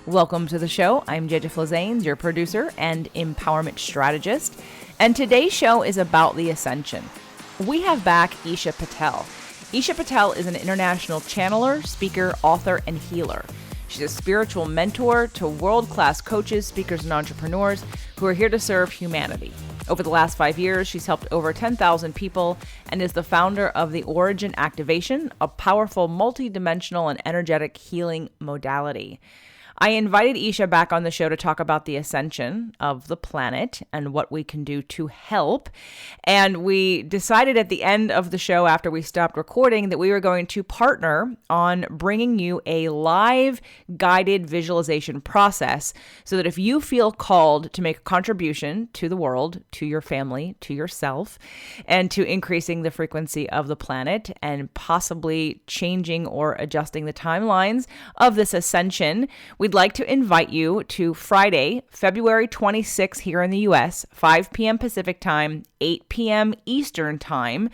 Welcome to the show. I'm Eesha Patel, your producer and empowerment strategist. And today's show is about the Ascension. We have back Eesha Patel. Eesha Patel is an international channeler, speaker, author, and healer. She's a spiritual mentor to world-class coaches, speakers, and entrepreneurs who are here to serve humanity. Over the last 5 years, she's helped over 10,000 people and is the founder of the Origin Activation, a powerful multidimensional and energetic healing modality. I invited Eesha back on the show to talk about the ascension of the planet and what we can do to help. And we decided at the end of the show, after we stopped recording, that we were going to partner on bringing you a live guided visualization process so that if you feel called to make a contribution to the world, to your family, to yourself, and to increasing the frequency of the planet and possibly changing or adjusting the timelines of this ascension, we'd like to invite you to Friday, February 26th here in the US, 5 p.m. Pacific time, 8 p.m. Eastern time.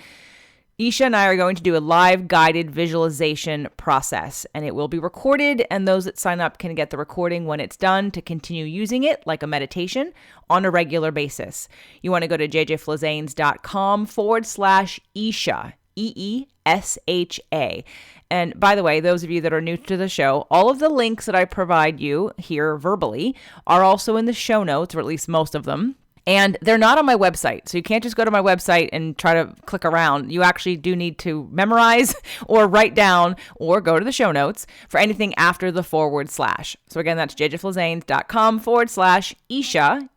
Eesha and I are going to do a live guided visualization process, and it will be recorded, and those that sign up can get the recording when it's done to continue using it like a meditation on a regular basis. You want to go to jjflazanes.com/Eesha, EESHA. And by the way, those of you that are new to the show, all of the links that I provide you here verbally are also in the show notes, or at least most of them. And they're not on my website. So you can't just go to my website and try to click around. You actually do need to memorize or write down or go to the show notes for anything after the /. So again, that's jjflazanes.com/Eesha,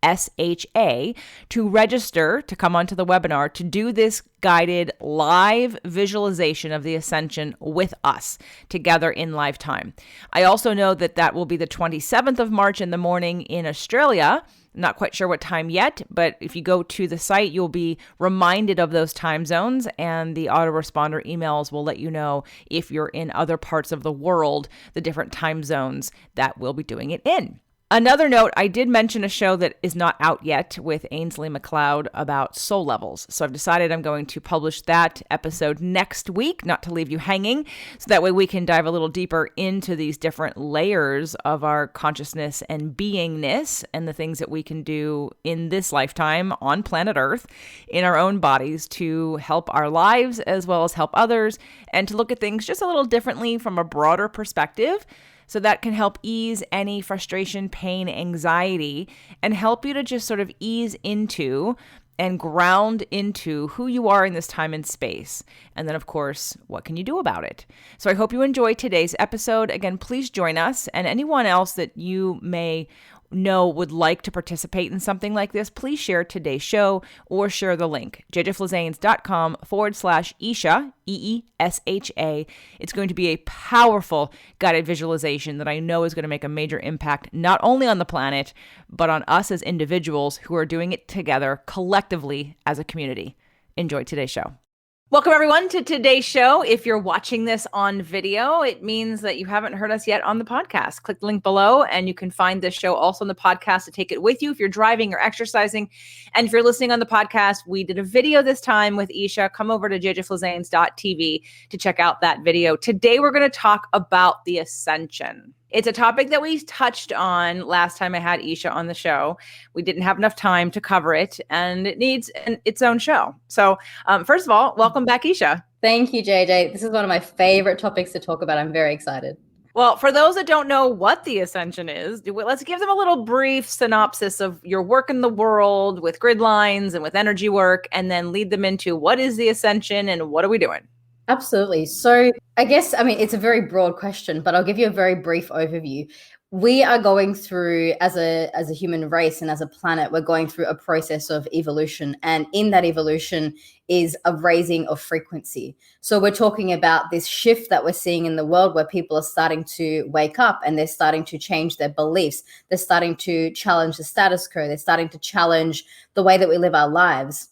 EESHA, to register to come onto the webinar to do this guided live visualization of the ascension with us together in live time. I also know that that will be the 27th of March in the morning in Australia. Not quite sure what time yet, but if you go to the site, you'll be reminded of those time zones, and the autoresponder emails will let you know if you're in other parts of the world, the different time zones that we'll be doing it in. Another note, I did mention a show that is not out yet with Ainsley McLeod about soul levels. So I've decided I'm going to publish that episode next week, not to leave you hanging, so that way we can dive a little deeper into these different layers of our consciousness and beingness and the things that we can do in this lifetime on planet Earth in our own bodies to help our lives as well as help others, and to look at things just a little differently from a broader perspective. So that can help ease any frustration, pain, anxiety, and help you to just sort of ease into and ground into who you are in this time and space. And then, of course, what can you do about it? So I hope you enjoyed today's episode. Again, please join us, and anyone else that you may know would like to participate in something like this, please share today's show or share the link, jjflazanes.com/Eesha, EESHA. It's going to be a powerful guided visualization that I know is going to make a major impact, not only on the planet, but on us as individuals who are doing it together collectively as a community. Enjoy today's show. Welcome, everyone, to today's show. If you're watching this on video, it means that you haven't heard us yet on the podcast. Click the link below, and you can find this show also on the podcast to take it with you if you're driving or exercising. And if you're listening on the podcast, we did a video this time with Eesha. Come over to jjflazanes.tv to check out that video. Today, we're going to talk about the Ascension. It's a topic that we touched on last time I had Eesha on the show. We didn't have enough time to cover it, and it needs its own show. So first of all, welcome back, Eesha. Thank you, JJ. This is one of my favorite topics to talk about. I'm very excited. Well, for those that don't know what the Ascension is, let's give them a little brief synopsis of your work in the world with grid lines and with energy work, and then lead them into what is the Ascension and what are we doing? Absolutely. So I guess, it's a very broad question, but I'll give you a very brief overview. We are going through, as a human race and as a planet, we're going through a process of evolution. And in that evolution is a raising of frequency. So we're talking about this shift that we're seeing in the world where people are starting to wake up and they're starting to change their beliefs. They're starting to challenge the status quo. They're starting to challenge the way that we live our lives.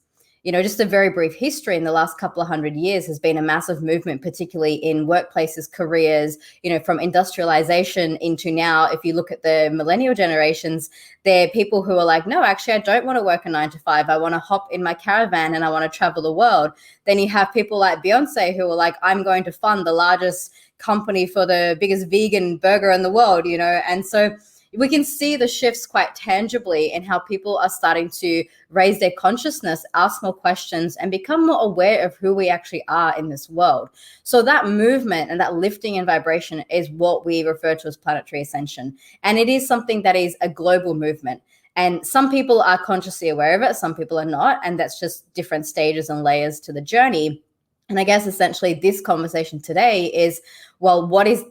just a very brief history in the last couple of 100 years has been a massive movement, particularly in workplaces, careers, from industrialization into now. If you look at the millennial generations, they're people who are like, no, actually, I don't want to work a 9 to 5. I want to hop in my caravan and I want to travel the world. Then you have people like Beyonce who are like, I'm going to fund the largest company for the biggest vegan burger in the world, and so we can see the shifts quite tangibly in how people are starting to raise their consciousness, ask more questions, and become more aware of who we actually are in this world. So that movement and that lifting and vibration is what we refer to as planetary ascension. And it is something that is a global movement. And some people are consciously aware of it, some people are not. And that's just different stages and layers to the journey. And I guess essentially this conversation today is, well, what is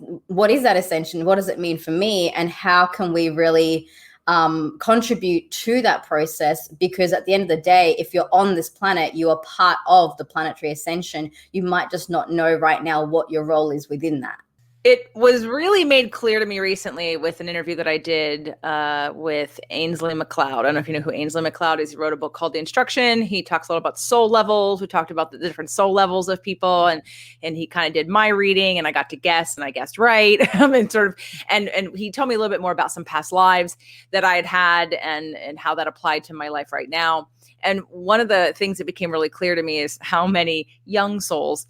that ascension? What does it mean for me? And how can we really contribute to that process? Because at the end of the day, if you're on this planet, you are part of the planetary ascension. You might just not know right now what your role is within that. It was really made clear to me recently with an interview that I did with Ainsley MacLeod. I don't know if you know who Ainsley MacLeod is. He wrote a book called The Instruction. He talks a lot about soul levels. We talked about the different soul levels of people, and he kind of did my reading, and I got to guess, and I guessed right. and he told me a little bit more about some past lives that I had and how that applied to my life right now. And one of the things that became really clear to me is how many young souls,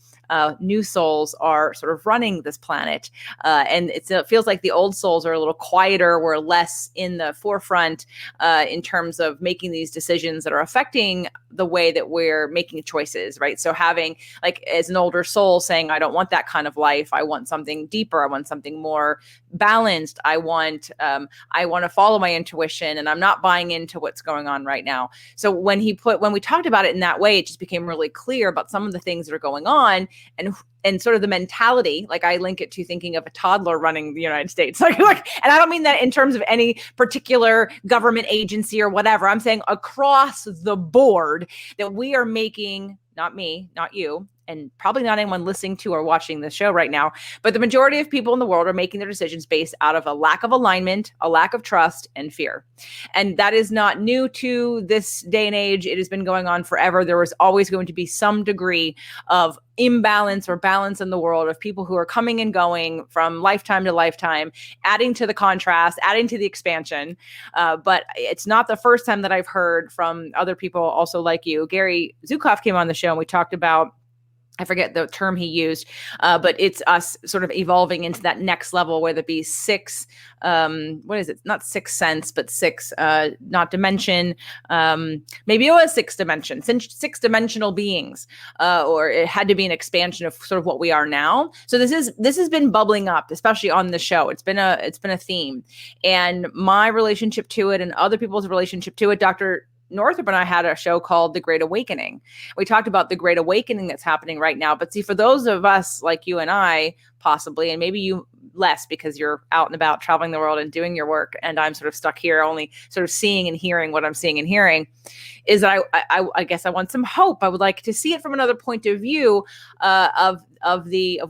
new souls are sort of running this planet. And it feels like the old souls are a little quieter. We're less in the forefront in terms of making these decisions that are affecting the way that we're making choices, right? So having, like, as an older soul saying, I don't want that kind of life. I want something deeper. I want something more balanced. I want to follow my intuition, and I'm not buying into what's going on right now. So when we talked about it in that way, it just became really clear about some of the things that are going on, and sort of the mentality. Like, I link it to thinking of a toddler running the United States. And I don't mean that in terms of any particular government agency or whatever. I'm saying across the board that we are making, not me, not you, and probably not anyone listening to or watching this show right now, but the majority of people in the world are making their decisions based out of a lack of alignment, a lack of trust, and fear. And that is not new to this day and age. It has been going on forever. There was always going to be some degree of imbalance or balance in the world of people who are coming and going from lifetime to lifetime, adding to the contrast, adding to the expansion. But it's not the first time that I've heard from other people also like you. Gary Zukav came on the show and we talked about, I forget the term he used, but it's us sort of evolving into that next level, whether it be six, what is it? Not sixth sense, but six, not dimension. Maybe it was six dimension, six dimensional beings, or it had to be an expansion of sort of what we are now. So this has been bubbling up, especially on the show. It's been a theme, and my relationship to it and other people's relationship to it, Dr. Northrop and I had a show called The Great Awakening. We talked about the Great Awakening that's happening right now. But see, for those of us like you and I, possibly, and maybe you less because you're out and about traveling the world and doing your work, and I'm sort of stuck here only sort of seeing and hearing what I'm seeing and hearing, is that I guess I want some hope. I would like to see it from another point of view of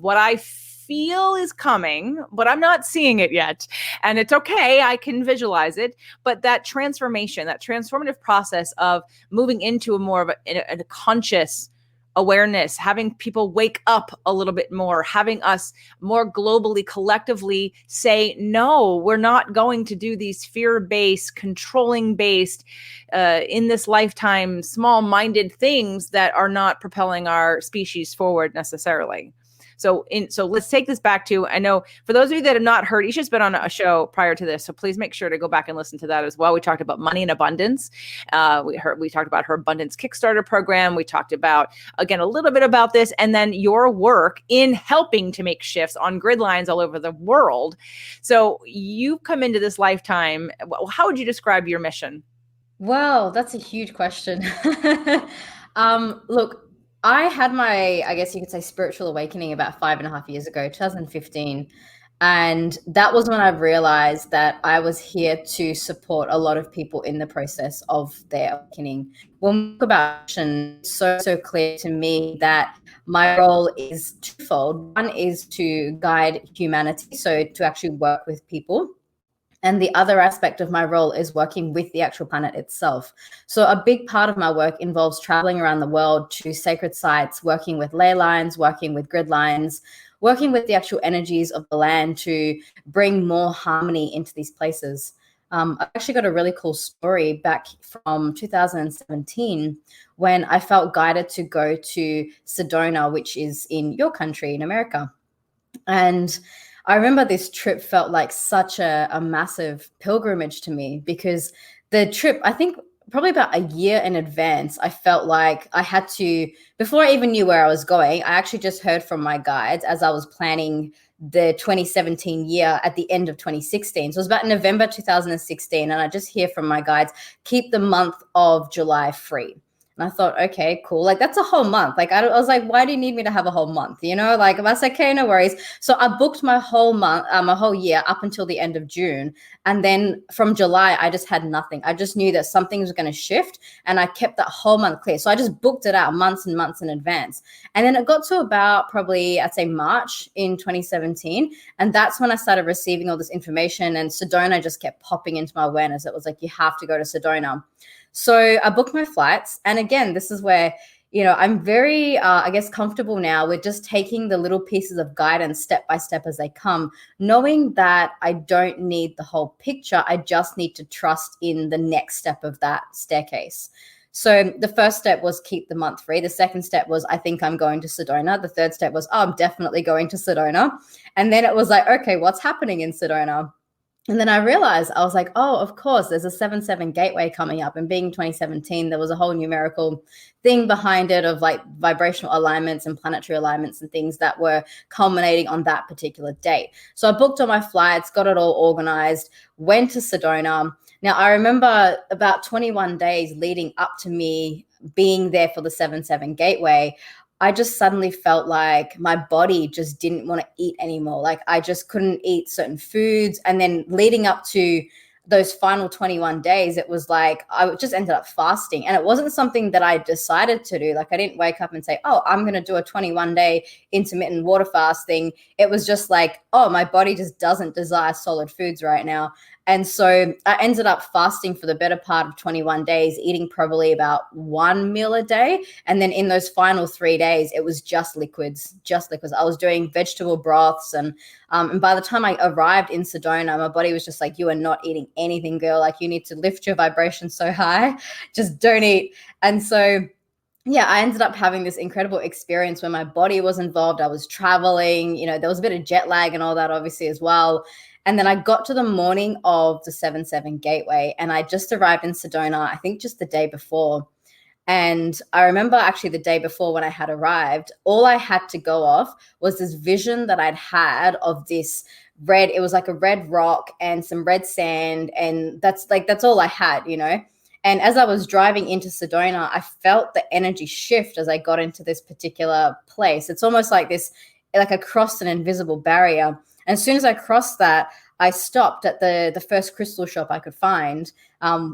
what I feel is coming, but I'm not seeing it yet. And it's okay. I can visualize it. But that transformation, that transformative process of moving into a more of a conscious awareness, having people wake up a little bit more, having us more globally, collectively say, no, we're not going to do these fear-based, controlling-based, in this lifetime, small-minded things that are not propelling our species forward necessarily. So let's take this back to, I know for those of you that have not heard, Eesha's been on a show prior to this, so please make sure to go back and listen to that as well. We talked about money and abundance. We talked about her abundance Kickstarter program. We talked about, again, a little bit about this, and then your work in helping to make shifts on grid lines all over the world. So you've come into this lifetime. How would you describe your mission? Wow, that's a huge question. Look, I had my, I guess you could say, spiritual awakening about 5.5 years ago, 2015. And that was when I realized that I was here to support a lot of people in the process of their awakening. When we talk about mission, it's so clear to me that my role is twofold. One is to guide humanity, so to actually work with people And the other aspect of my role is working with the actual planet itself. So a big part of my work involves traveling around the world to sacred sites, working with ley lines, working with grid lines, working with the actual energies of the land to bring more harmony into these places. I've actually got a really cool story back from 2017 when I felt guided to go to Sedona, which is in your country, in America. And I remember this trip felt like such a massive pilgrimage to me, because the trip, I think probably about a year in advance, I felt like I had to, before I even knew where I was going, I actually just heard from my guides as I was planning the 2017 year at the end of 2016. So it was about November 2016. And I just hear from my guides, keep the month of July free. And I thought, okay, cool. Like, that's a whole month. Like, I was like, why do you need me to have a whole month? You know, like, I was like, okay, no worries. So I booked my whole month, my whole year up until the end of June. And then from July, I just had nothing. I just knew that something was going to shift, and I kept that whole month clear. So I just booked it out months and months in advance. And then it got to about probably, I'd say March in 2017. And that's when I started receiving all this information, and Sedona just kept popping into my awareness. It was like, you have to go to Sedona. So I booked my flights. And again, this is where, I'm very, I guess, comfortable now with just taking the little pieces of guidance step by step as they come, knowing that I don't need the whole picture. I just need to trust in the next step of that staircase. So the first step was keep the month free. The second step was, I think I'm going to Sedona. The third step was, oh, I'm definitely going to Sedona. And then it was like, okay, what's happening in Sedona? And then I realized, I was like, oh, of course, there's a 7-7 gateway coming up. And being 2017, there was a whole numerical thing behind it of like vibrational alignments and planetary alignments and things that were culminating on that particular date. So I booked all my flights, got it all organized, went to Sedona. Now, I remember about 21 days leading up to me being there for the 7-7 gateway, I just suddenly felt like my body just didn't want to eat anymore. Like, I just couldn't eat certain foods. And then leading up to those final 21 days, it was like I just ended up fasting. And it wasn't something that I decided to do. Like, I didn't wake up and say, oh, I'm going to do a 21-day intermittent water fast thing. It was just like, oh, my body just doesn't desire solid foods right now. And so I ended up fasting for the better part of 21 days, eating probably about one meal a day. And then in those final 3 days, it was just liquids, just liquids. I was doing vegetable broths. And by the time I arrived in Sedona, my body was just like, you are not eating anything, girl. Like, you need to lift your vibration so high. Just don't eat. And so yeah, I ended up having this incredible experience where my body was involved. I was traveling, there was a bit of jet lag and all that, obviously, as well. And then I got to the morning of the 7-7 gateway, and I just arrived in Sedona, I think just the day before. And I remember actually the day before when I had arrived, all I had to go off was this vision that I'd had of this red, it was like a red rock and some red sand. And that's all I had, And as I was driving into Sedona, I felt the energy shift as I got into this particular place. It's almost like this, like I crossed an invisible barrier. And as soon as I crossed that, I stopped at the first crystal shop I could find,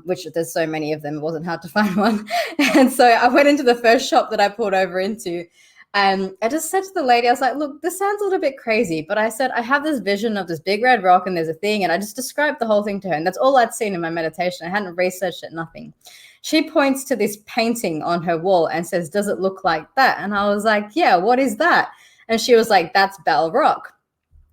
which there's so many of them, it wasn't hard to find one. And so I went into the first shop that I pulled over into. And I just said to the lady, I was like, look, this sounds a little bit crazy, but I said, I have this vision of this big red rock and there's a thing. And I just described the whole thing to her. And that's all I'd seen in my meditation. I hadn't researched it, nothing. She points to this painting on her wall and says, does it look like that? And I was like, yeah, what is that? And she was like, that's Bell Rock.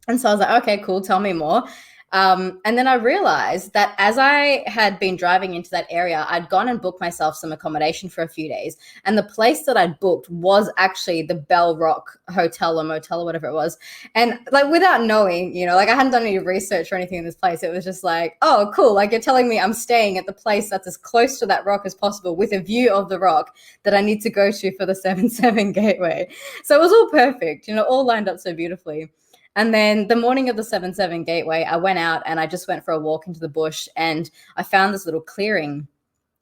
And so I was like, okay, cool. Tell me more. And then I realized that as I had been driving into that area, I'd gone and booked myself some accommodation for a few days. And the place that I'd booked was actually the Bell Rock Hotel or Motel or whatever it was. And like, without knowing, like I hadn't done any research or anything in this place. It was just like, oh, cool. Like, you're telling me I'm staying at the place that's as close to that rock as possible with a view of the rock that I need to go to for the 7-7 gateway. So it was all perfect, all lined up so beautifully. And then the morning of the 7-7 gateway, I went out and I just went for a walk into the bush, and I found this little clearing.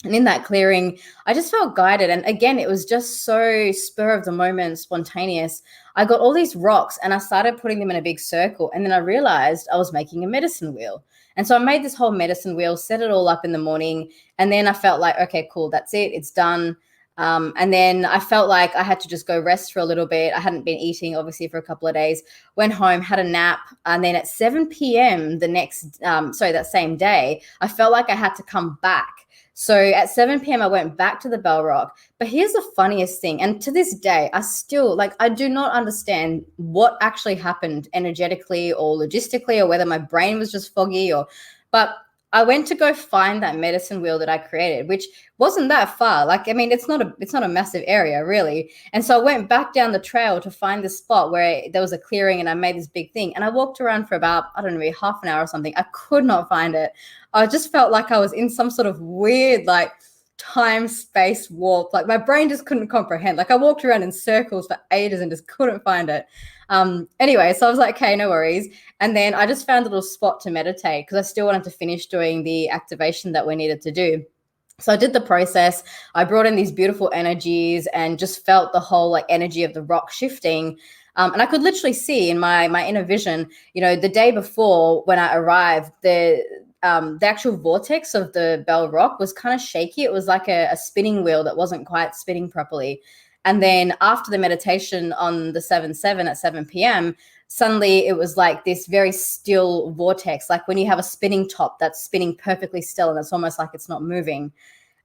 And in that clearing, I just felt guided. And again, it was just so spur of the moment, spontaneous. I got all these rocks and I started putting them in a big circle. And then I realized I was making a medicine wheel. And so I made this whole medicine wheel, set it all up in the morning. And then I felt like, okay, cool, that's it. It's done. And then I felt like I had to just go rest for a little bit. I hadn't been eating, obviously, for a couple of days. Went home, had a nap. And then at 7 p.m. that same day, I felt like I had to come back. So at 7 p.m., I went back to the Bell Rock. But here's the funniest thing. And to this day, I do not understand what actually happened energetically or logistically, or whether my brain was just foggy but I went to go find that medicine wheel that I created, which wasn't that far. Like, I mean, it's not a massive area, really. And so I went back down the trail to find this spot where there was a clearing, and I made this big thing. And I walked around for about, I don't know, maybe half an hour or something. I could not find it. I just felt like I was in some sort of weird, like, time space warp. Like, my brain just couldn't comprehend. Like, I walked around in circles for ages and just couldn't find it. Anyway, so I was like, okay, no worries. And then I just found a little spot to meditate because I still wanted to finish doing the activation that we needed to do. So I did the process. I brought in these beautiful energies and just felt the whole like energy of the rock shifting. And I could literally see in my inner vision, the day before when I arrived, the actual vortex of the Bell Rock was kind of shaky. It was like a spinning wheel that wasn't quite spinning properly. And then after the meditation on the 7/7 at 7 p.m., suddenly it was like this very still vortex, like when you have a spinning top that's spinning perfectly still and it's almost like it's not moving.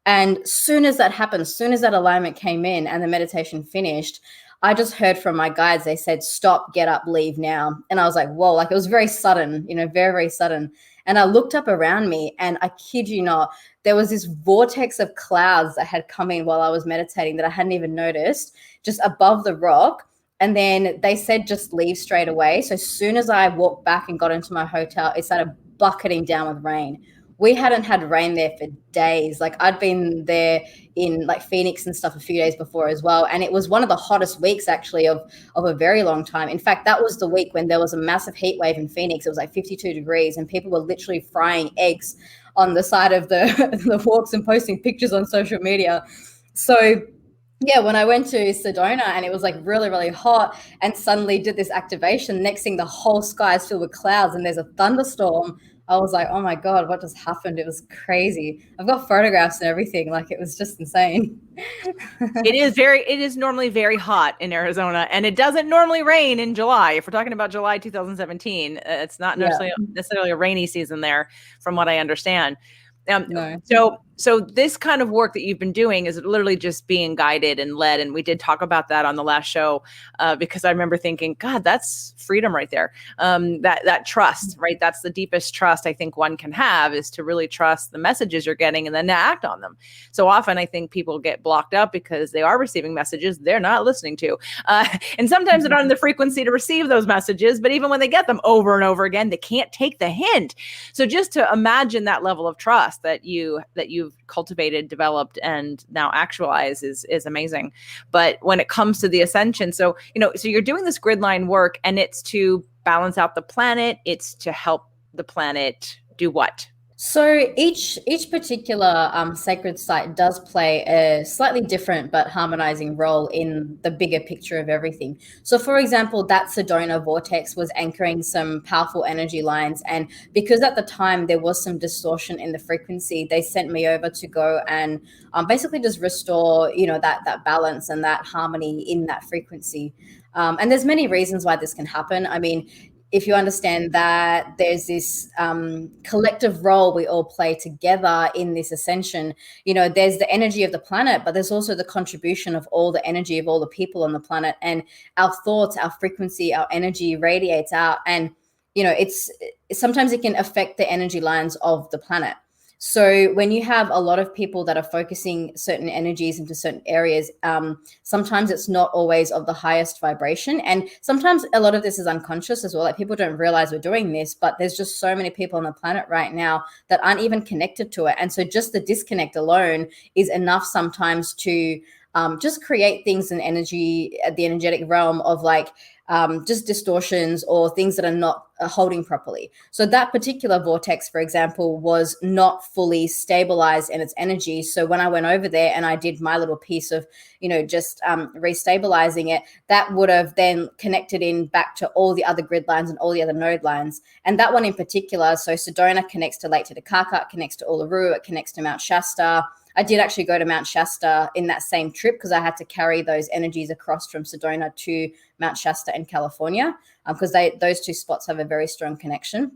And soon as that happened, soon as that alignment came in and the meditation finished, I just heard from my guides. They said, stop, get up, leave now. And I was like, whoa, like it was very sudden, very, very sudden. And I looked up around me and I kid you not, there was this vortex of clouds that had come in while I was meditating that I hadn't even noticed, just above the rock. And then they said, just leave straight away. So as soon as I walked back and got into my hotel, it started bucketing down with rain. We hadn't had rain there for days. Like I'd been there in like Phoenix and stuff a few days before as well. And it was one of the hottest weeks actually of a very long time. In fact, that was the week when there was a massive heat wave in Phoenix. It was like 52 degrees and people were literally frying eggs on the side of the walks and posting pictures on social media. So yeah, when I went to Sedona and it was like really, really hot and suddenly did this activation, next thing the whole sky is filled with clouds and there's a thunderstorm. I was like, oh my God, what just happened? It was crazy. I've got photographs and everything. Like it was just insane. It is normally very hot in Arizona and it doesn't normally rain in July. If we're talking about July 2017, it's not necessarily a rainy season there from what I understand. No. So this kind of work that you've been doing is literally just being guided and led. And we did talk about that on the last show because I remember thinking, God, that's freedom right there. That trust, right? That's the deepest trust I think one can have is to really trust the messages you're getting and then to act on them. So often I think people get blocked up because they are receiving messages they're not listening to. And sometimes they're not in the frequency to receive those messages, but even when they get them over and over again, they can't take the hint. So just to imagine that level of trust that you've cultivated, developed, and now actualize is amazing. But when it comes to the ascension, so you're doing this grid line work and it's to balance out the planet, it's to help the planet do what? So each particular sacred site does play a slightly different but harmonizing role in the bigger picture of everything. So for example, that Sedona vortex was anchoring some powerful energy lines. And because at the time there was some distortion in the frequency, they sent me over to go and basically just restore, that balance and that harmony in that frequency. And there's many reasons why this can happen. I mean, if you understand that there's this collective role we all play together in this ascension, there's the energy of the planet, but there's also the contribution of all the energy of all the people on the planet, and our thoughts, our frequency, our energy radiates out. And, sometimes it can affect the energy lines of the planet. So when you have a lot of people that are focusing certain energies into certain areas, sometimes it's not always of the highest vibration. And sometimes a lot of this is unconscious as well. Like people don't realize we're doing this, but there's just so many people on the planet right now that aren't even connected to it. And so just the disconnect alone is enough sometimes to just create things in energy at the energetic realm of like, just distortions or things that are not holding properly. So that particular vortex, for example, was not fully stabilized in its energy. So when I went over there and I did my little piece of, just restabilizing it, that would have then connected in back to all the other grid lines and all the other node lines. And that one in particular, so Sedona connects to Lake Titicaca, it connects to Uluru, it connects to Mount Shasta, I did actually go to Mount Shasta in that same trip because I had to carry those energies across from Sedona to Mount Shasta in California, because those two spots have a very strong connection.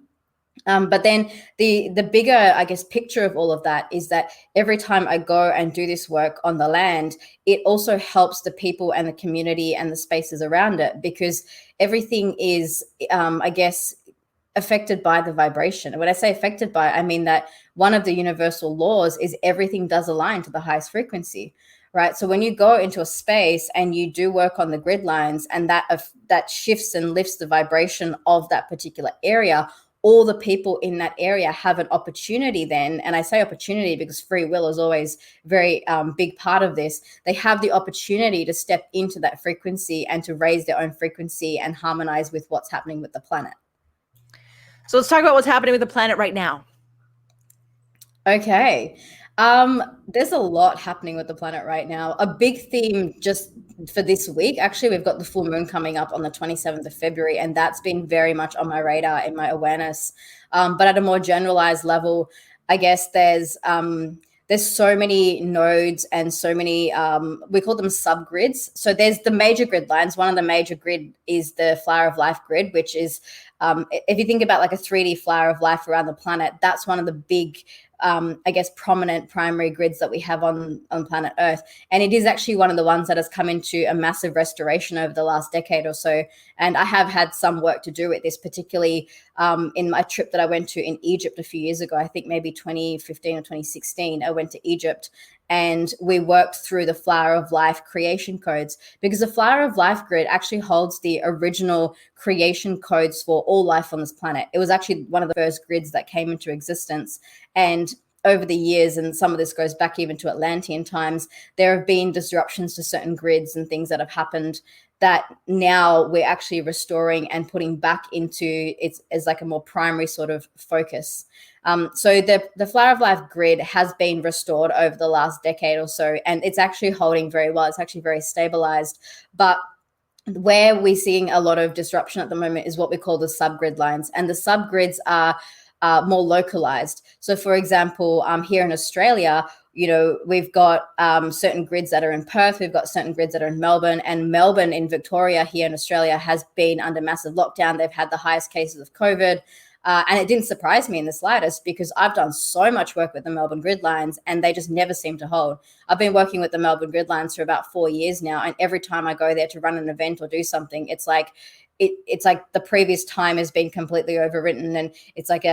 But then the bigger, I guess, picture of all of that is that every time I go and do this work on the land, it also helps the people and the community and the spaces around it, because everything is, I guess, affected by the vibration. And when I say affected by, I mean that one of the universal laws is everything does align to the highest frequency. Right. So when you go into a space and you do work on the grid lines, and that shifts and lifts the vibration of that particular area, all the people in that area have an opportunity then, and I say opportunity because free will is always very big part of this. They have the opportunity to step into that frequency and to raise their own frequency and harmonize with what's happening with the planet. So let's talk about what's happening with the planet right now. Okay. There's a lot happening with the planet right now. A big theme just for this week, actually, we've got the full moon coming up on the 27th of February, and that's been very much on my radar in my awareness. But at a more generalized level, I guess there's so many nodes and so many, we call them subgrids. So there's the major grid lines. One of the major grid is the Flower of Life grid, which is, if you think about like a 3D flower of life around the planet, that's one of the big, I guess, prominent primary grids that we have on planet Earth. And it is actually one of the ones that has come into a massive restoration over the last decade or so. And I have had some work to do with this, particularly in my trip that I went to in Egypt a few years ago. I think maybe 2015 or 2016, I went to Egypt, and we worked through the Flower of Life creation codes, because the Flower of Life grid actually holds the original creation codes for all life on this planet. It was actually one of the first grids that came into existence. And over the years, and some of this goes back even to Atlantean times, there have been disruptions to certain grids and things that have happened that now we're actually restoring and putting back into it as like a more primary sort of focus. So the Flower of Life grid has been restored over the last decade or so, and it's actually holding very well. It's actually very stabilized. But where we're seeing a lot of disruption at the moment is what we call the subgrid lines, and the subgrids are more localized. So, for example, here in Australia, we've got certain grids that are in Perth, we've got certain grids that are in Melbourne, and Melbourne in Victoria here in Australia has been under massive lockdown. They've had the highest cases of COVID. And it didn't surprise me in the slightest, because I've done so much work with the Melbourne grid lines and they just never seem to hold. I've been working with the Melbourne grid lines for about 4 years now. And every time I go there to run an event or do something, it's like the previous time has been completely overwritten. And it's like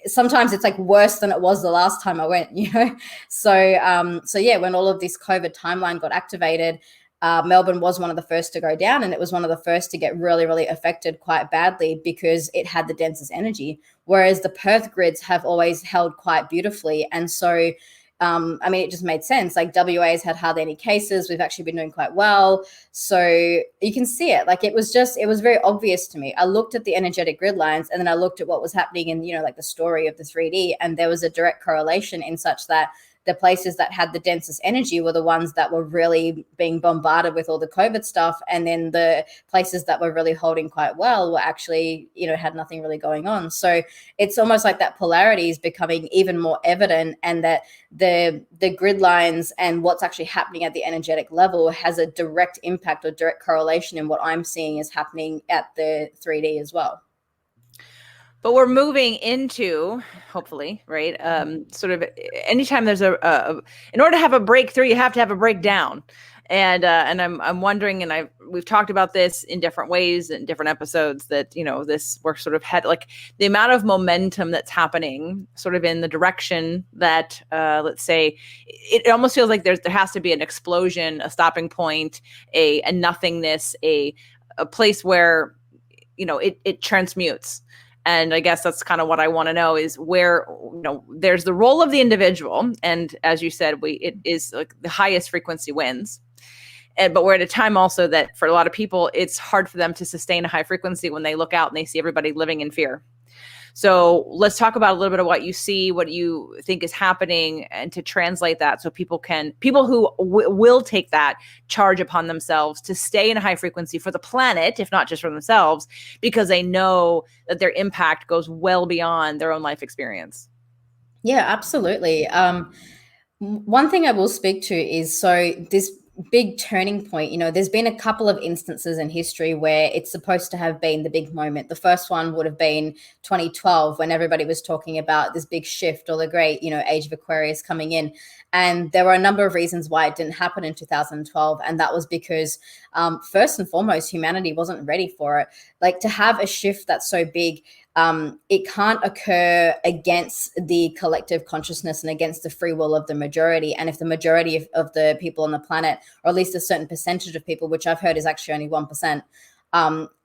sometimes it's like worse than it was the last time I went, So yeah, when all of this COVID timeline got activated, Melbourne was one of the first to go down, and it was one of the first to get really, really affected quite badly because it had the densest energy, whereas the Perth grids have always held quite beautifully. And so, it just made sense. Like WA has had hardly any cases. We've actually been doing quite well. So you can see it. Like it was very obvious to me. I looked at the energetic grid lines, and then I looked at what was happening in, like the story of the 3D, and there was a direct correlation in such that the places that had the densest energy were the ones that were really being bombarded with all the COVID stuff. And then the places that were really holding quite well were actually, had nothing really going on. So it's almost like that polarity is becoming even more evident, and that the grid lines and what's actually happening at the energetic level has a direct impact or direct correlation in what I'm seeing is happening at the 3D as well. But we're moving into, hopefully, right? Sort of anytime there's in order to have a breakthrough, you have to have a breakdown. And I'm wondering, and we've talked about this in different ways in different episodes, that we're sort of like the amount of momentum that's happening, sort of in the direction that let's say it almost feels like there has to be an explosion, a stopping point, a nothingness, a place where it transmutes. And I guess that's kind of what I want to know, is where, there's the role of the individual. And as you said, it is like the highest frequency wins. But we're at a time also that for a lot of people, it's hard for them to sustain a high frequency when they look out and they see everybody living in fear. So let's talk about a little bit of what you see, what you think is happening, and to translate that so people who will take that charge upon themselves to stay in a high frequency for the planet, if not just for themselves, because they know that their impact goes well beyond their own life experience. Yeah, absolutely. One thing I will speak to is, so this big turning point, there's been a couple of instances in history where it's supposed to have been the big moment. The first one would have been 2012, when everybody was talking about this big shift, or the great, age of Aquarius coming in. And there were a number of reasons why it didn't happen in 2012. And that was because, first and foremost, humanity wasn't ready for it. Like, to have a shift that's so big, it can't occur against the collective consciousness and against the free will of the majority. And if the majority of the people on the planet, or at least a certain percentage of people, which I've heard is actually only 1%,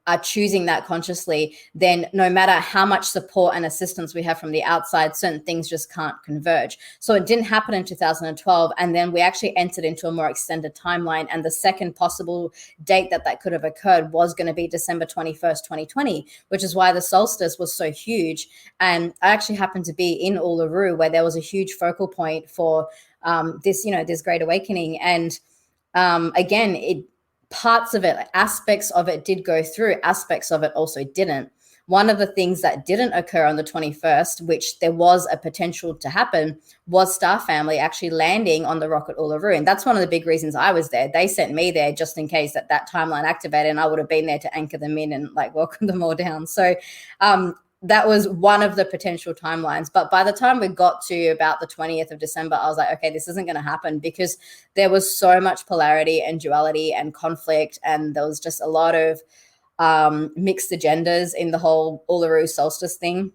are choosing that consciously, then no matter how much support and assistance we have from the outside, certain things just can't converge. So it didn't happen in 2012. And then we actually entered into a more extended timeline. And the second possible date that could have occurred was going to be December 21st, 2020, which is why the solstice was so huge. And I actually happened to be in Uluru, where there was a huge focal point for this great awakening. And again, parts of it, aspects of it did go through, aspects of it also didn't. One of the things that didn't occur on the 21st, which there was a potential to happen, was Star Family actually landing on the rocket Uluru. And that's one of the big reasons I was there. They sent me there just in case that timeline activated, and I would have been there to anchor them in and like welcome them all down. So that was one of the potential timelines. But by the time we got to about the 20th of December, I was like, okay, this isn't going to happen, because there was so much polarity and duality and conflict. And there was just a lot of mixed agendas in the whole Uluru solstice thing,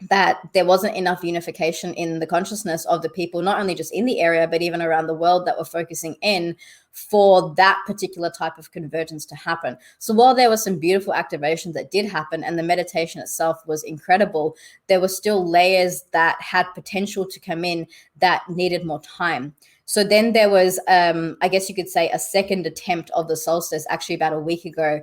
that there wasn't enough unification in the consciousness of the people, not only just in the area, but even around the world, that were focusing in for that particular type of convergence to happen. So while there were some beautiful activations that did happen, and the meditation itself was incredible, there were still layers that had potential to come in that needed more time. So then there was, I guess you could say, a second attempt of the solstice, actually about a week ago,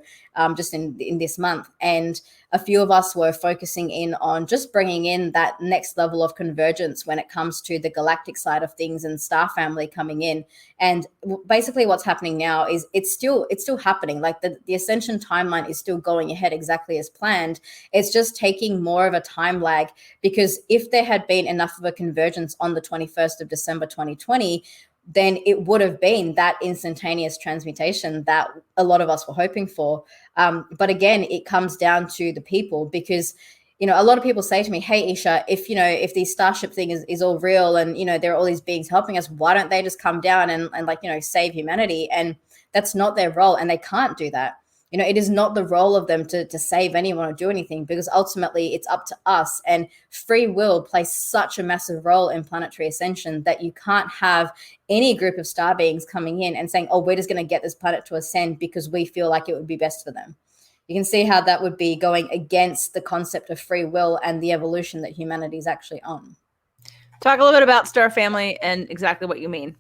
just in this month. And a few of us were focusing in on just bringing in that next level of convergence when it comes to the galactic side of things and Star Family coming in. And basically what's happening now is it's still happening. Like the Ascension timeline is still going ahead exactly as planned. It's just taking more of a time lag, because if there had been enough of a convergence on the 21st of December 2020, then it would have been that instantaneous transmutation that a lot of us were hoping for. But again, it comes down to the people, because, a lot of people say to me, hey, Eesha, if the starship thing is all real, and, there are all these beings helping us, why don't they just come down and save humanity? And that's not their role. And they can't do that. It is not the role of them to save anyone or do anything, because ultimately it's up to us. And free will plays such a massive role in planetary ascension that you can't have any group of star beings coming in and saying, oh, we're just going to get this planet to ascend because we feel like it would be best for them. You can see how that would be going against the concept of free will and the evolution that humanity is actually on. Talk a little bit about Star Family and exactly what you mean.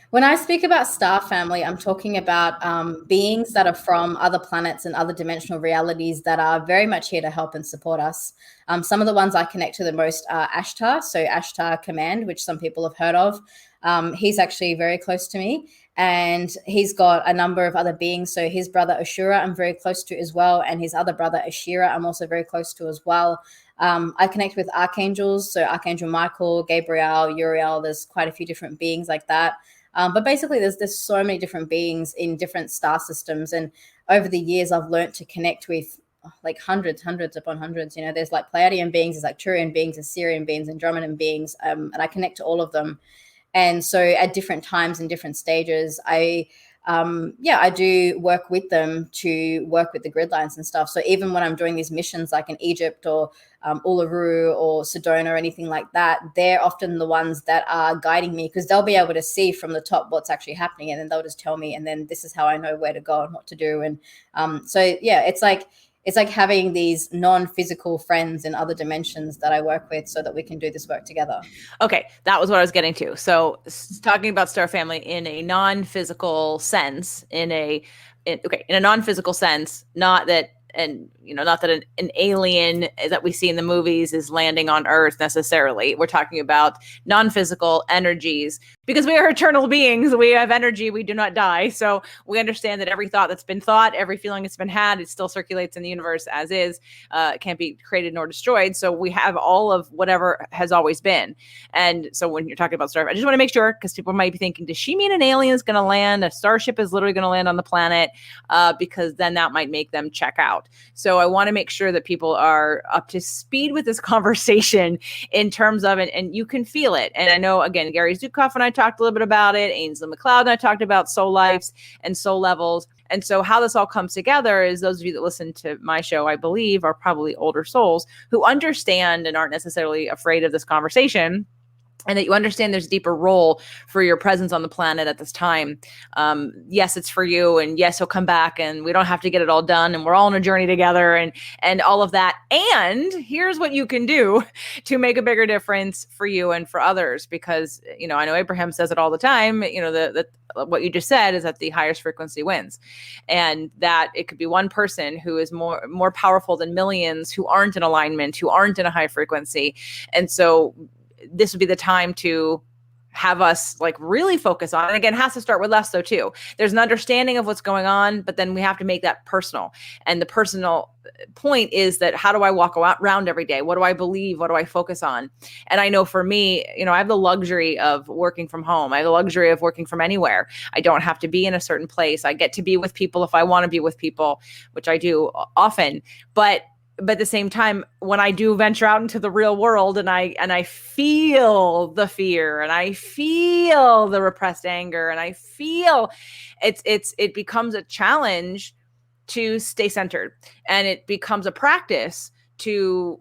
When I speak about Star Family, I'm talking about beings that are from other planets and other dimensional realities that are very much here to help and support us. Some of the ones I connect to the most are Ashtar, so Ashtar Command, which some people have heard of. He's actually very close to me, and he's got a number of other beings. So his brother Ashura, I'm very close to as well, and his other brother Ashira, I'm also very close to as well. I connect with archangels, so Archangel Michael, Gabriel, Uriel. There's quite a few different beings like that. But basically, there's so many different beings in different star systems, and over the years, I've learned to connect with like hundreds upon hundreds. There's like Pleiadian beings, there's like Turian beings, Assyrian beings, Andromedan beings, and I connect to all of them. And so, at different times and different stages, I do work with them to work with the grid lines and stuff. So even when I'm doing these missions, like in Egypt or Uluru or Sedona or anything like that, they're often the ones that are guiding me, because they'll be able to see from the top what's actually happening, and then they'll just tell me, and then this is how I know where to go and what to do. And it's like having these non-physical friends in other dimensions that I work with so that we can do this work together. Okay, that was what I was getting to. So talking about Star Family in a non-physical sense, in a non-physical sense, not that not that an alien that we see in the movies is landing on Earth necessarily. We're talking about non-physical energies, because we are eternal beings. We have energy. We do not die. So we understand that every thought that's been thought, every feeling that's been had, it still circulates in the universe as is. It can't be created nor destroyed. So we have all of whatever has always been. And so when you're talking about Starship, I just want to make sure, because people might be thinking, does she mean an alien is going to land? A starship is literally going to land on the planet? Because then that might make them check out. So I want to make sure that people are up to speed with this conversation in terms of it, and you can feel it. And I know, again, Gary Zukav and I talked a little bit about it. Ainsley McLeod and I talked about soul lives and soul levels. And so how this all comes together is, those of you that listen to my show, I believe, are probably older souls who understand and aren't necessarily afraid of this conversation, and that you understand there's a deeper role for your presence on the planet at this time. Yes, it's for you, and yes, he'll come back, and we don't have to get it all done, and we're all on a journey together, and all of that. And here's what you can do to make a bigger difference for you and for others, because I know Abraham says it all the time. What you just said is that the highest frequency wins, and that it could be one person who is more powerful than millions who aren't in alignment, who aren't in a high frequency. And so this would be the time to have us really focus on. And again, it has to start with us though too. There's an understanding of what's going on, but then we have to make that personal. And the personal point is that, how do I walk around every day? What do I believe? What do I focus on? And I know for me, I have the luxury of working from home. I have the luxury of working from anywhere. I don't have to be in a certain place. I get to be with people if I want to be with people, which I do often. But at the same time, when I do venture out into the real world, and I feel the fear, and I feel the repressed anger, and I feel it becomes a challenge to stay centered, and it becomes a practice to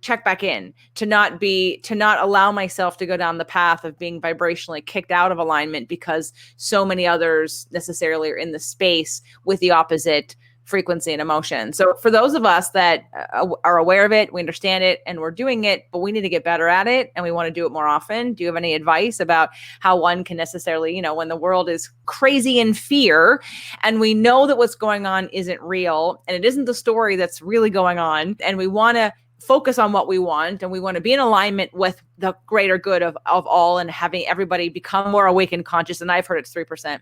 check back in, to not allow myself to go down the path of being vibrationally kicked out of alignment because so many others necessarily are in the space with the opposite frequency and emotion. So for those of us that are aware of it, we understand it, and we're doing it, but we need to get better at it, and we want to do it more often. Do you have any advice about how one can necessarily, when the world is crazy in fear, and we know that what's going on isn't real, and it isn't the story that's really going on, and we want to focus on what we want, and we want to be in alignment with the greater good of all, and having everybody become more awake and conscious. And I've heard it's 3%.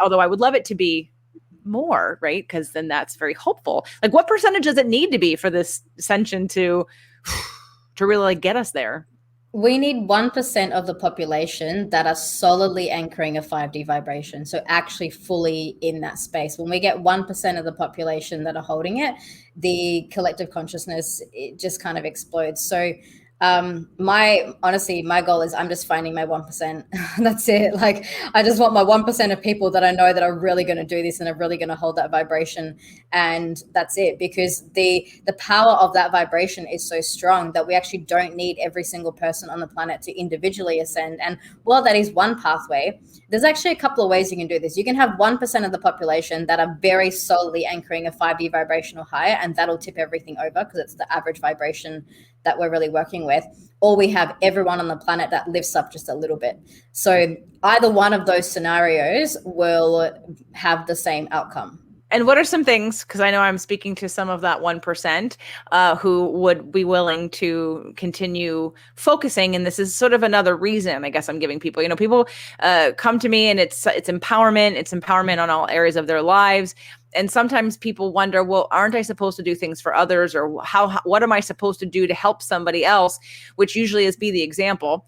Although I would love it to be more, right? Because then that's very hopeful. What percentage does it need to be for this ascension to really get us there? We need 1% of the population that are solidly anchoring a 5D vibration. So actually fully in that space. When we get 1% of the population that are holding it, the collective consciousness, it just kind of explodes. So my goal is, I'm just finding my 1%. That's it. I just want my 1% of people that I know that are really going to do this and are really going to hold that vibration. And that's it, because the power of that vibration is so strong that we actually don't need every single person on the planet to individually ascend. And while that is one pathway, there's actually a couple of ways you can do this. You can have 1% of the population that are very solidly anchoring a 5D vibrational high, and that'll tip everything over because it's the average vibration that we're really working with. Or we have everyone on the planet that lifts up just a little bit. So either one of those scenarios will have the same outcome. And what are some things, because I know I'm speaking to some of that 1% who would be willing to continue focusing, and this is sort of another reason I guess I'm giving people, people come to me, and it's empowerment on all areas of their lives. And sometimes people wonder, well, aren't I supposed to do things for others? Or what am I supposed to do to help somebody else? Which usually is be the example.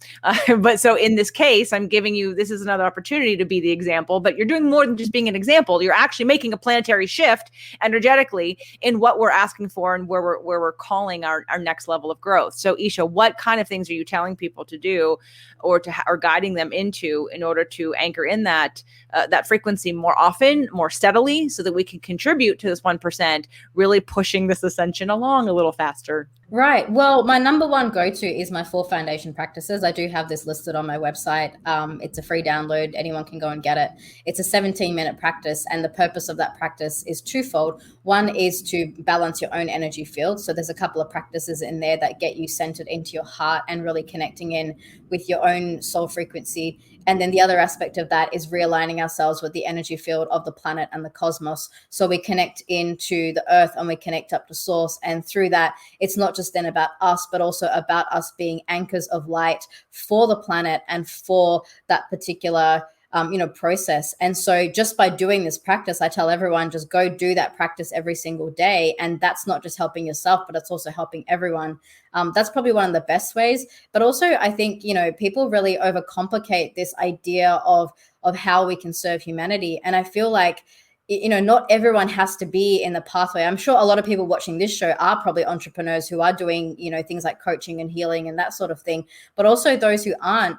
But so in this case, I'm giving you, this is another opportunity to be the example, but you're doing more than just being an example. You're actually making a planetary shift energetically in what we're asking for and where we're calling our next level of growth. So Eesha, what kind of things are you telling people to do or guiding them into in order to anchor in that frequency more often, more steadily, so that we can contribute to this 1%, really pushing this ascension along a little faster? Right. Well, my number one go-to is my 4 foundation practices. I do have this listed on my website. It's a free download. Anyone can go and get it. It's a 17-minute practice, and the purpose of that practice is twofold. One is to balance your own energy field. So there's a couple of practices in there that get you centered into your heart and really connecting in with your own soul frequency. And then the other aspect of that is realigning ourselves with the energy field of the planet and the cosmos. So we connect into the earth and we connect up to source. And through that, it's not just then about us, but also about us being anchors of light for the planet and for that particular process. And so just by doing this practice, I tell everyone, just go do that practice every single day. And that's not just helping yourself, but it's also helping everyone. That's probably one of the best ways. But also, I think, people really overcomplicate this idea of how we can serve humanity. And I feel like, not everyone has to be in the pathway. I'm sure a lot of people watching this show are probably entrepreneurs who are doing, things like coaching and healing and that sort of thing. But also those who aren't.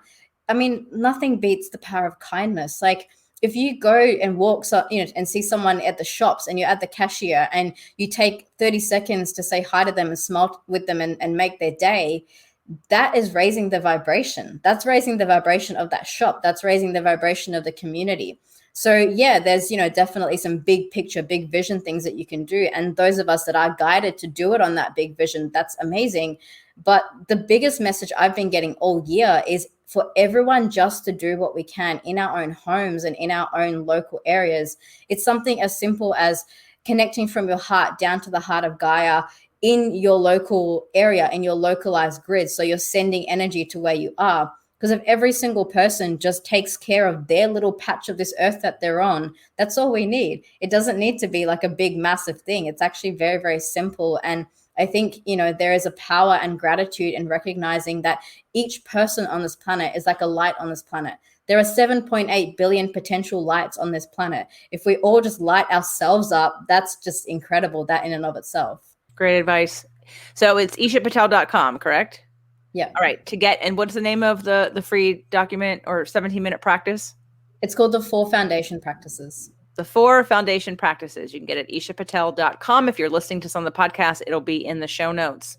I mean, nothing beats the power of kindness. Like, if you go and walk, and see someone at the shops and you're at the cashier and you take 30 seconds to say hi to them and smile with them and make their day, that is raising the vibration. That's raising the vibration of that shop. That's raising the vibration of the community. So yeah, there's, definitely some big picture, big vision things that you can do. And those of us that are guided to do it on that big vision, that's amazing. But the biggest message I've been getting all year is for everyone just to do what we can in our own homes and in our own local areas. It's something as simple as connecting from your heart down to the heart of Gaia in your local area, in your localized grid. So you're sending energy to where you are. Because if every single person just takes care of their little patch of this earth that they're on, that's all we need. It doesn't need to be like a big, massive thing. It's actually very, very simple. And I think, there is a power and gratitude in recognizing that each person on this planet is like a light on this planet. There are 7.8 billion potential lights on this planet. If we all just light ourselves up, that's just incredible, that in and of itself. Great advice. So it's eeshapatel.com, correct? Yeah. All right. And what's the name of the free document or 17-minute practice? It's called the 4 foundation practices. The 4 foundation practices. You can get it at eeshapatel.com. If you're listening to some of the podcast, it'll be in the show notes.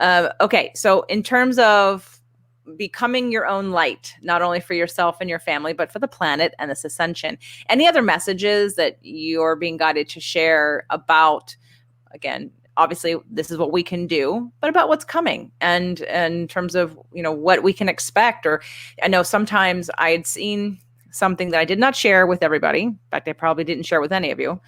Okay. So in terms of becoming your own light, not only for yourself and your family, but for the planet and this ascension, any other messages that you're being guided to share about, again, obviously this is what we can do, but about what's coming and in terms of, what we can expect? Or I know sometimes I had seen something that I did not share with everybody. In fact, I probably didn't share with any of you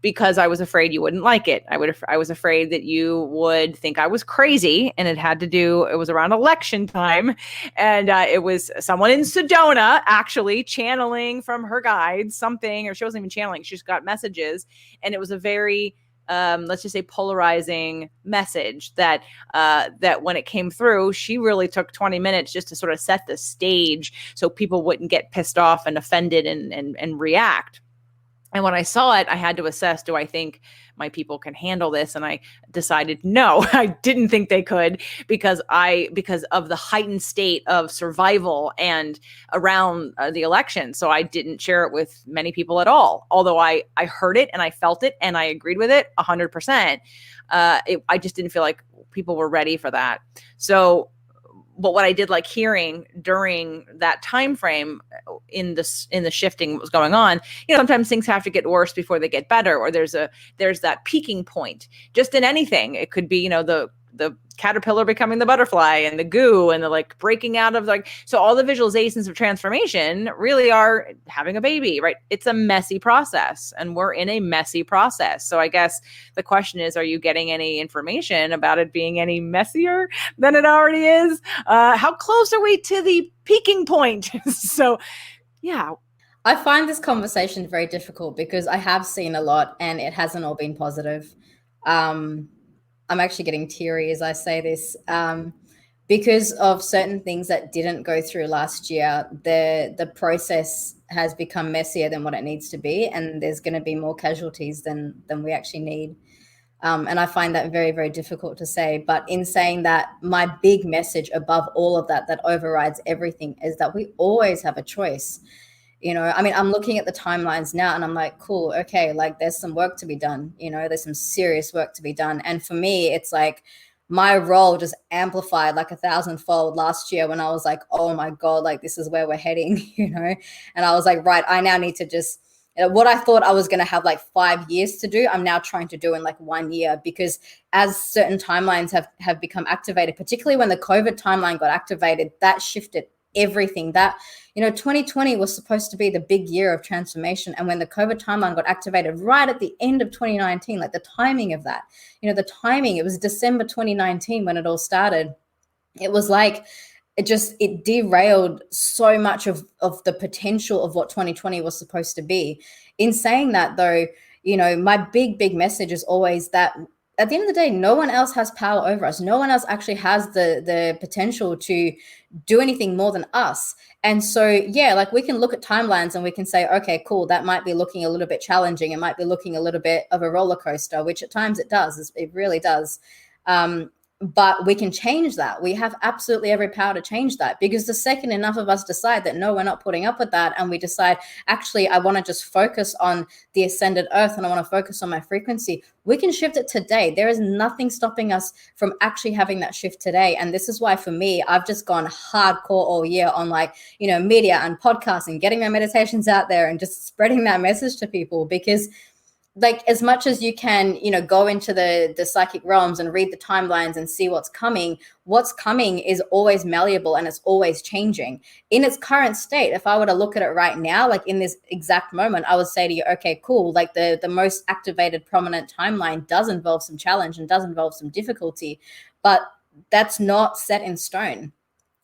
because I was afraid you wouldn't like it. I was afraid that you would think I was crazy, and it was around election time, and it was someone in Sedona actually channeling from her guides something, or she wasn't even channeling. She just got messages, and it was a very let's just say polarizing message that when it came through, she really took 20 minutes just to sort of set the stage so people wouldn't get pissed off and offended and react. And when I saw it, I had to assess, do I think my people can handle this? And I decided, no, I didn't think they could because of the heightened state of survival and around the election. So I didn't share it with many people at all. Although I heard it and I felt it and I agreed with it 100%. I just didn't feel like people were ready for that. So, but what I did like hearing during that time frame in the shifting that was going on, sometimes things have to get worse before they get better, or there's that peaking point just in anything. It could be, the caterpillar becoming the butterfly and the goo and the breaking out of so all the visualizations of transformation really are having a baby, right? It's a messy process and we're in a messy process. So I guess the question is, are you getting any information about it being any messier than it already is? How close are we to the peaking point? So yeah. I find this conversation very difficult because I have seen a lot and it hasn't all been positive. I'm actually getting teary as I say this, because of certain things that didn't go through last year. The process has become messier than what it needs to be, and there's going to be more casualties than we actually need. And I find that very, very difficult to say. But in saying that, my big message above all of that overrides everything is that we always have a choice. I'm looking at the timelines now and I'm like, cool, okay, there's some work to be done, there's some serious work to be done. And for me, it's like my role just amplified like 1,000-fold last year when I was like, oh my God, like this is where we're heading, And I was like, right, I now need to just, what I thought I was going to have like 5 years to do, I'm now trying to do in like 1 year, because as certain timelines have become activated, particularly when the COVID timeline got activated, that shifted everything. That 2020 was supposed to be the big year of transformation, and when the COVID timeline got activated right at the end of 2019, like the timing of that, it was December 2019 when it all started. It was like it derailed so much of the potential of what 2020 was supposed to be. In saying that, though, my big message is always that at the end of the day, no one else has power over us. No one else actually has the potential to do anything more than us. And so, yeah, like we can look at timelines and we can say, okay, cool, that might be looking a little bit challenging. It might be looking a little bit of a roller coaster, which at times it does. It really does. But we can change that. We have absolutely every power to change that, because the second enough of us decide that, no, we're not putting up with that, and we decide, actually, I want to just focus on the ascended earth and I want to focus on my frequency, we can shift it today. There is nothing stopping us from actually having that shift today. And this is why, for me, I've just gone hardcore all year on media and podcasts and getting my meditations out there and just spreading that message to people, because like as much as you can, go into the psychic realms and read the timelines and see what's coming is always malleable and it's always changing. In its current state, if I were to look at it right now, like in this exact moment, I would say to you, okay, cool. Like the most activated prominent timeline does involve some challenge and does involve some difficulty, but that's not set in stone.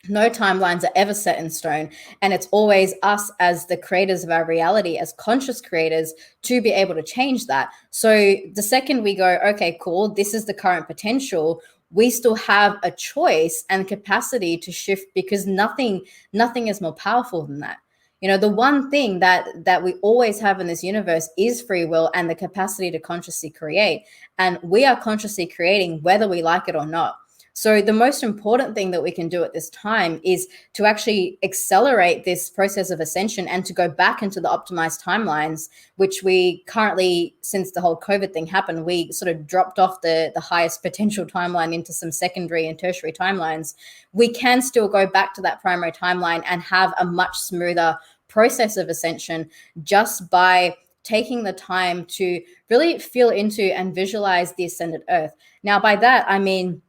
No timelines are ever set in stone. And it's always us as the creators of our reality, as conscious creators, to be able to change that. So the second we go, okay, cool, this is the current potential, we still have a choice and capacity to shift, because nothing is more powerful than that. The one thing that we always have in this universe is free will and the capacity to consciously create. And we are consciously creating whether we like it or not. So the most important thing that we can do at this time is to actually accelerate this process of ascension and to go back into the optimized timelines, which we currently, since the whole COVID thing happened, we sort of dropped off the highest potential timeline into some secondary and tertiary timelines. We can still go back to that primary timeline and have a much smoother process of ascension just by taking the time to really feel into and visualize the ascended earth. Now, by that, I mean,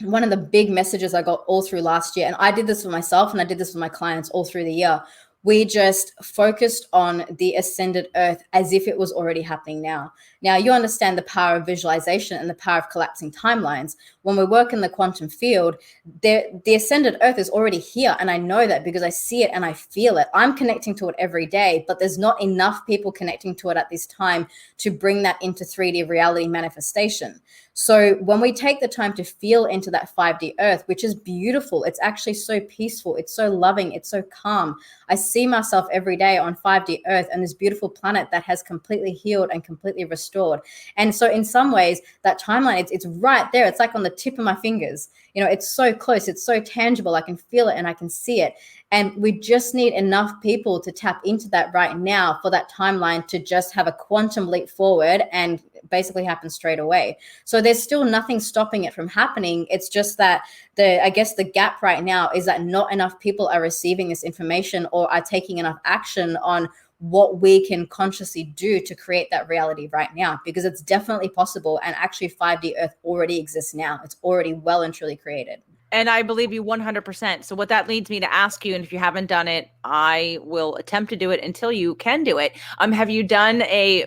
one of the big messages I got all through last year, and I did this for myself and I did this for my clients all through the year, we just focused on the ascended earth as if it was already happening now. Now, you understand the power of visualization and the power of collapsing timelines. When we work in the quantum field, the ascended earth is already here. And I know that because I see it and I feel it. I'm connecting to it every day, but there's not enough people connecting to it at this time to bring that into 3D reality manifestation. So when we take the time to feel into that 5D earth, which is beautiful, it's actually so peaceful, it's so loving, it's so calm. I see myself every day on 5D earth and this beautiful planet that has completely healed and completely restored. And so in some ways, that timeline, it's right there. It's like on the tip of my fingers. It's so close, it's so tangible. I can feel it and I can see it. And we just need enough people to tap into that right now for that timeline to just have a quantum leap forward and basically happen straight away. So there's still nothing stopping it from happening. It's just that the gap right now is that not enough people are receiving this information or are taking enough action on what we can consciously do to create that reality right now, because it's definitely possible. And actually 5D Earth already exists now. It's already well and truly created. And I believe you 100%. So what that leads me to ask you, and if you haven't done it, I will attempt to do it until you can do it. Have you done a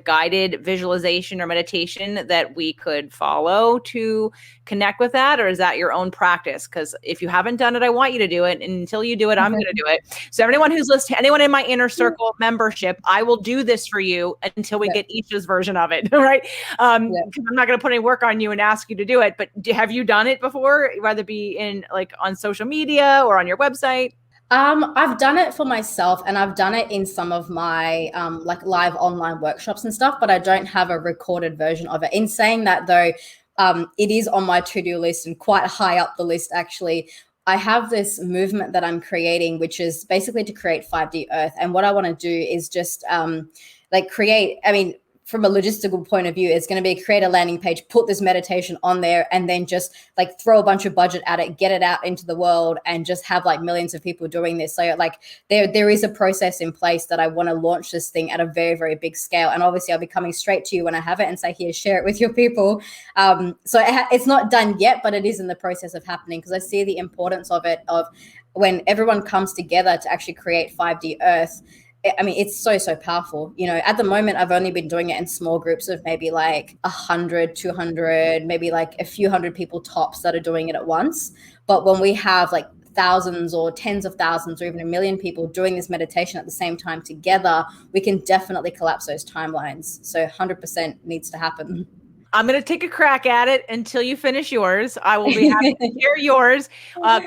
guided visualization or meditation that we could follow to connect with that? Or is that your own practice? Because if you haven't done it, I want you to do it. And until you do it, I'm going to do it. So everyone who's listening, anyone in my inner circle membership, I will do this for you until we get Eesha's version of it. Right. Because I'm not going to put any work on you and ask you to do it. But have you done it before? Whether be in on social media or on your website? I've done it for myself and I've done it in some of my live online workshops and stuff, but I don't have a recorded version of it. In saying that though, it is on my to-do list and quite high up the list actually. I have this movement that I'm creating, which is basically to create 5D Earth. And what I want to do is just create, from a logistical point of view, it's going to be create a landing page, put this meditation on there, and then just like throw a bunch of budget at it, get it out into the world, and just have like millions of people doing this. So like there is a process in place that I want to launch this thing at a very, very big scale. And obviously I'll be coming straight to you when I have it and say, here, share it with your people. So it's not done yet, but it is in the process of happening, because I see the importance of it, of when everyone comes together to actually create 5D Earth. I mean, it's so, so powerful. You know, at the moment, I've only been doing it in small groups of maybe like 100, 200, maybe like a few hundred people tops that are doing it at once. But when we have like thousands or tens of thousands or even 1 million people doing this meditation at the same time together, we can definitely collapse those timelines. So 100% needs to happen. I'm going to take a crack at it until you finish yours. I will be happy to share yours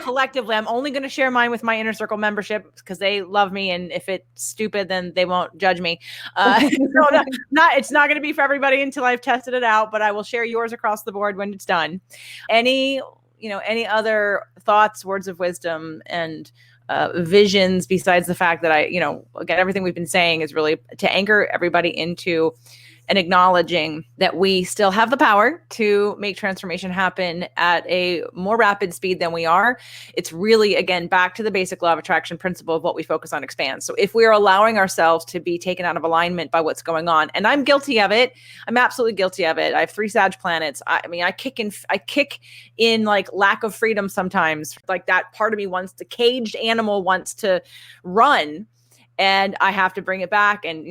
collectively. I'm only going to share mine with my inner circle membership because they love me. And if it's stupid, then they won't judge me. It's not going to be for everybody until I've tested it out, but I will share yours across the board when it's done. Any other thoughts, words of wisdom, and visions besides the fact that again, everything we've been saying is really to anchor everybody into and acknowledging that we still have the power to make transformation happen at a more rapid speed than we are. It's really, again, back to the basic law of attraction principle of what we focus on expands. So if we are allowing ourselves to be taken out of alignment by what's going on, and I'm guilty of it, I'm absolutely guilty of it. I have 3 Sag planets. I mean, I kick in like lack of freedom sometimes. Like that part of me the caged animal wants to run. And I have to bring it back and,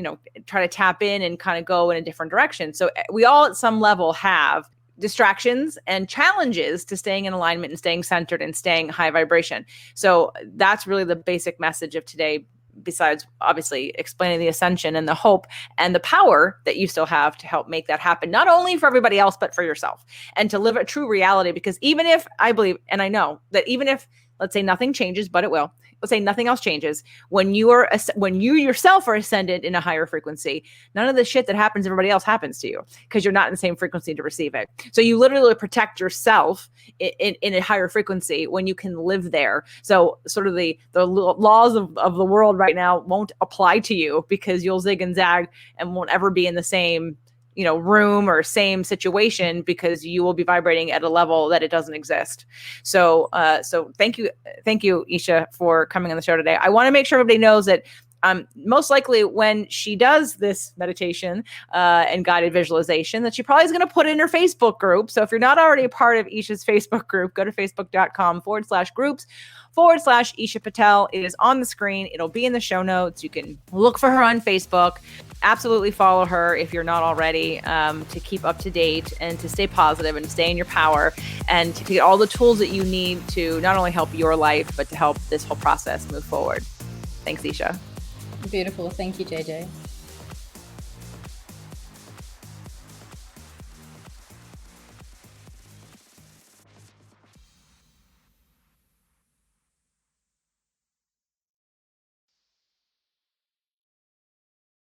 try to tap in and kind of go in a different direction. So we all at some level have distractions and challenges to staying in alignment and staying centered and staying high vibration. So that's really the basic message of today, besides obviously explaining the ascension and the hope and the power that you still have to help make that happen, not only for everybody else, but for yourself, and to live a true reality. Because even if I believe, and I know that even if, let's say nothing changes, but it will, let's say nothing else changes, when you yourself are ascended in a higher frequency, none of the shit that happens to everybody else happs to you, because you're not in the same frequency to receive it. So you literally protect yourself in a higher frequency when you can live there. So sort of the laws of the world right now won't apply to you, because you'll zig and zag and won't ever be in the same room or same situation, because you will be vibrating at a level that it doesn't exist. So thank you, Eesha, for coming on the show today. I want to make sure everybody knows that most likely when she does this meditation and guided visualization, that she probably is going to put it in her Facebook group. So if you're not already a part of Eesha's Facebook group, go to facebook.com/groups/Eesha Patel. It is on the screen. It'll be in the show notes. You can look for her on Facebook. Absolutely follow her if you're not already, to keep up to date and to stay positive and stay in your power, and to get all the tools that you need to not only help your life, but to help this whole process move forward. Thanks, Eesha. Beautiful. Thank you, JJ.